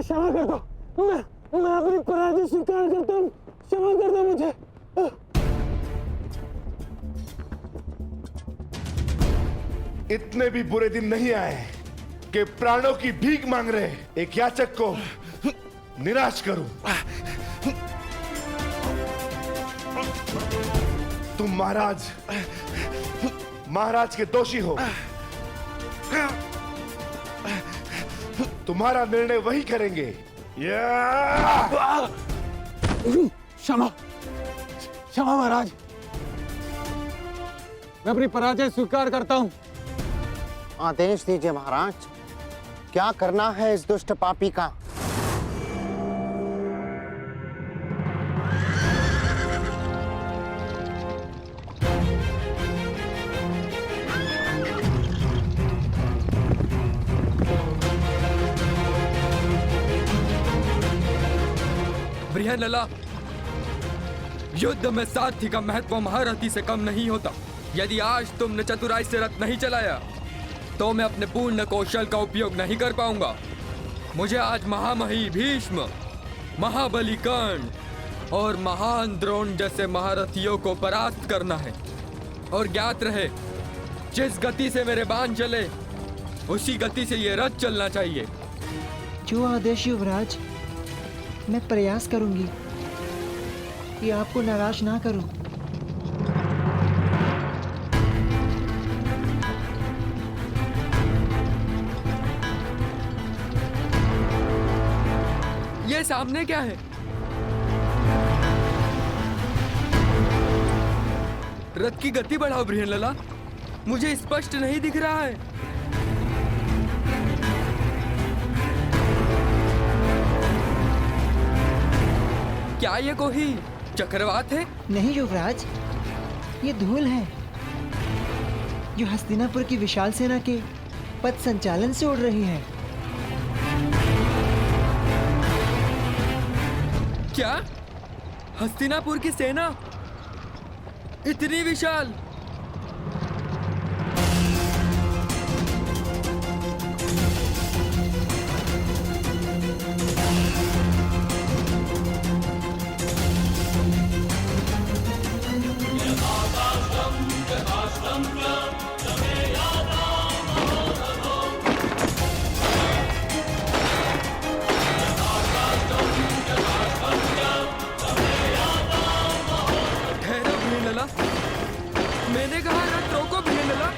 क्षमा कर दो, मैं अपनी पराजय स्वीकार करता हूँ, क्षमा कर दो मुझे। इतने भी बुरे दिन नहीं आए कि प्राणों की भीख मांग रहे एक याचक को निराश करूं। तुम महाराज के दोषी हो। तुम्हारा निर्णय वही करेंगे। क्षमा क्षमा महाराज, मैं अपनी पराजय स्वीकार करता हूँ। आदेश दीजिए महाराज, क्या करना है इस दुष्ट पापी का? बृहन्नला, युद्ध में सारथी का महत्व महारथी से कम नहीं होता। यदि आज तुमने चतुराई से रथ नहीं चलाया तो मैं अपने पूर्ण कौशल का उपयोग नहीं कर पाऊंगा। मुझे आज महामही भीष्म, महाबली कर्ण और महान द्रोण जैसे महारथियों को परास्त करना है। और ज्ञात रहे, जिस गति से मेरे बाण चले उसी गति से ये रथ चलना चाहिए। जो आदेश युवराज, मैं प्रयास करूंगी कि आपको निराश ना करूं। ये सामने क्या है? रथ की गति बढ़ाओ बृहन्नला, मुझे स्पष्ट नहीं दिख रहा है। क्या ये कोई चक्रवात है? नहीं युवराज, ये धूल है जो हस्तिनापुर की विशाल सेना के पथ संचालन से उड़ रही है। क्या हस्तिनापुर की सेना इतनी विशाल? मैंने कहा रथ रोको बृहन्नला।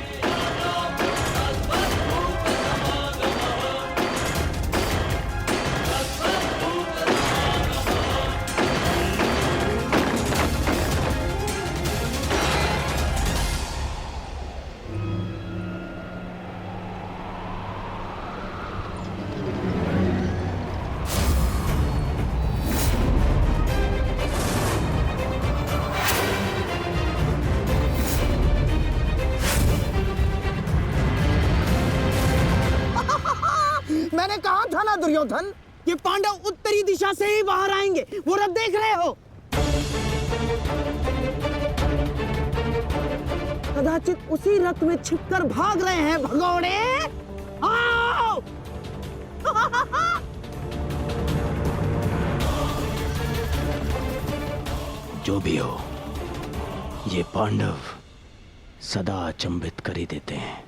मैंने कहा था ना दुर्योधन, ये पांडव उत्तरी दिशा से ही बाहर आएंगे। वो रथ देख रहे हो? कदाचित उसी रथ में छिपकर भाग रहे हैं भगोड़े। आओ! जो भी हो, ये पांडव सदा अचंभित कर ही देते हैं।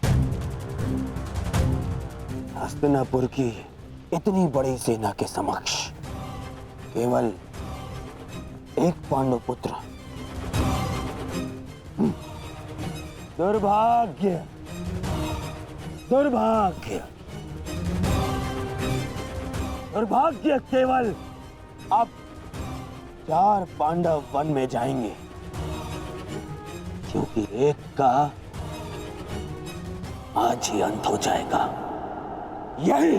हस्तिनापुर की इतनी बड़ी सेना के समक्ष केवल एक पांडव पुत्र। दुर्भाग्य, दुर्भाग्य, दुर्भाग्य केवल अब 4 पांडव वन में जाएंगे, क्योंकि एक का आज ही अंत हो जाएगा। यही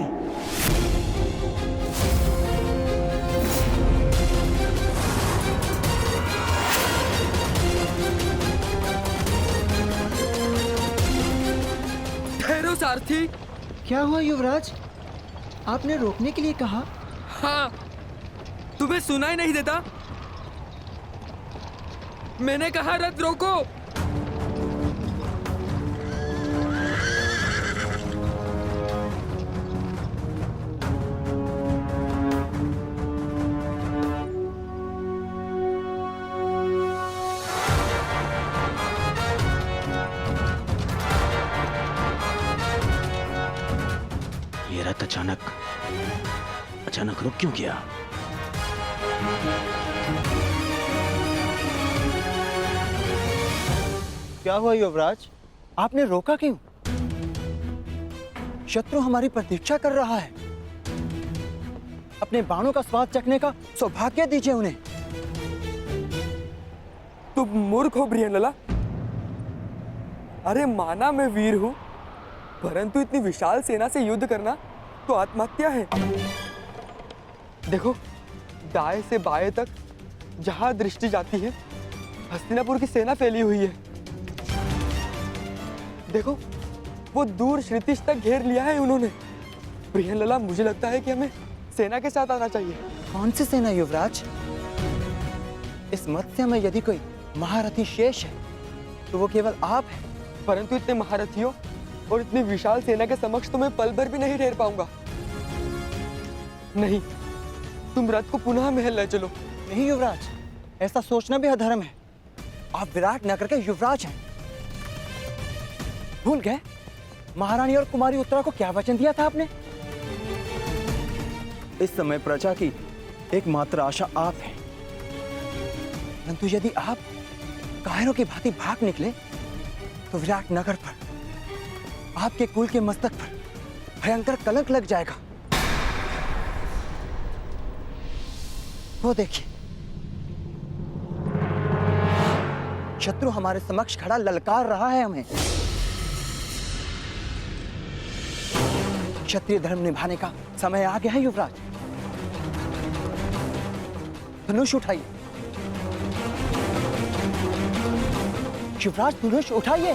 ठहरो सारथी। क्या हुआ युवराज? आपने रोकने के लिए कहा। हाँ, तुम्हें सुनाई नहीं देता? मैंने कहा रथ रोको। ये रथ अचानक रुक क्यों गया? क्या हुआ युवराज? आपने रोका क्यों? शत्रु हमारी प्रतीक्षा कर रहा है। अपने बाणों का स्वाद चखने का सौभाग्य दीजिए उन्हें। तुम मूर्ख हो बृहनलला। अरे माना मैं वीर हूं, परंतु इतनी विशाल सेना से युद्ध करना तो आत्महत्या है। देखो, दाएं से बाएं तक जहां दृष्टि जाती है हस्तिनापुर की सेना फैली हुई है। देखो, वो दूर क्षितिज तक घेर लिया है उन्होंने। बृहनलला, मुझे लगता है कि हमें सेना के साथ आना चाहिए। कौन सी सेना युवराज? इस मत्स्य में यदि कोई महारथी शेष है तो वो केवल आप हैं। परंतु इतने महारथियों और इतनी विशाल सेना के समक्ष तो मैं पल भर भी नहीं ठहर पाऊंगा। नहीं, तुम रथ को पुनः महल ले चलो। नहीं युवराज, ऐसा सोचना भी अधर्म है। आप विराट नगर के युवराज हैं। भूल गए महारानी और कुमारी उत्तरा को क्या वचन दिया था आपने? इस समय प्रजा की एकमात्र आशा आप हैं। परंतु यदि आप कायरों की भांति भाग निकले तो विराट नगर पर, आपके कुल के मस्तक पर भयंकर कलंक लग जाएगा। वो देखिए, शत्रु हमारे समक्ष खड़ा ललकार रहा है हमें। क्षत्रिय धर्म निभाने का समय आ गया है युवराज। धनुष उठाइए युवराज, धनुष उठाइए।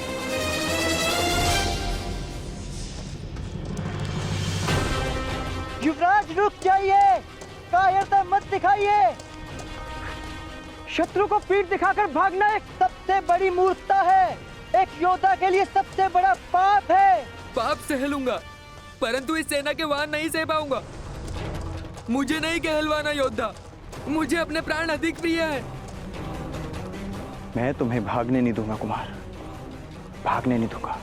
युवराज रुक जाइए, कायरता मत दिखाइए। शत्रु को पीठ दिखाकर भागना एक सबसे बड़ी मूर्खता है। एक योद्धा के लिए सबसे बड़ा पाप है। पाप सह लूंगा, परंतु इस सेना के वाहन नहीं सह पाऊंगा। मुझे नहीं कहलवाना योद्धा, मुझे अपने प्राण अधिक प्रिय है। मैं तुम्हें भागने नहीं दूंगा कुमार, भागने नहीं दूंगा।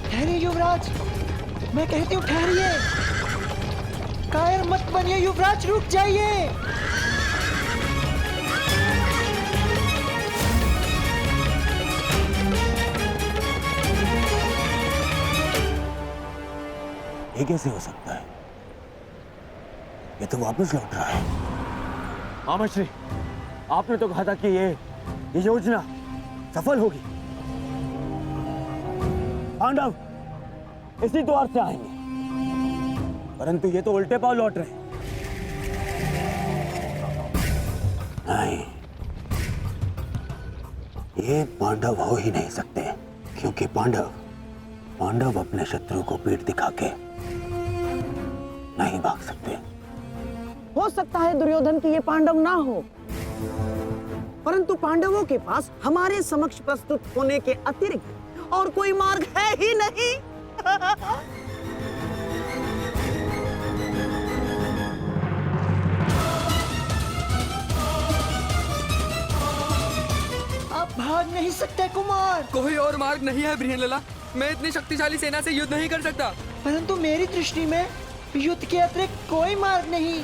ठहरिए युवराज, मैं कहती हूँ ठहरिए। कायर मत बनिए युवराज, रुक जाइए। ये कैसे हो सकता है? ये तो वापस लौट रहा है। आमश्री, आपने तो कहा था कि ये योजना सफल होगी। पांडव इसी द्वार से आएंगे, परंतु ये तो उल्टे पांव लौट रहे हैं। नहीं, ये पांडव हो ही नहीं सकते, क्योंकि पांडव अपने शत्रु को पीठ दिखा के नहीं भाग सकते। हो सकता है दुर्योधन की ये पांडव ना हो, परंतु पांडवों के पास हमारे समक्ष प्रस्तुत होने के अतिरिक्त और कोई मार्ग है ही नहीं। आप भाग नहीं सकते कुमार। कोई और मार्ग नहीं है बृहनलला। मैं इतनी शक्तिशाली सेना से युद्ध नहीं कर सकता। परंतु मेरी दृष्टि में युद्ध के अतिरिक्त कोई मार्ग नहीं।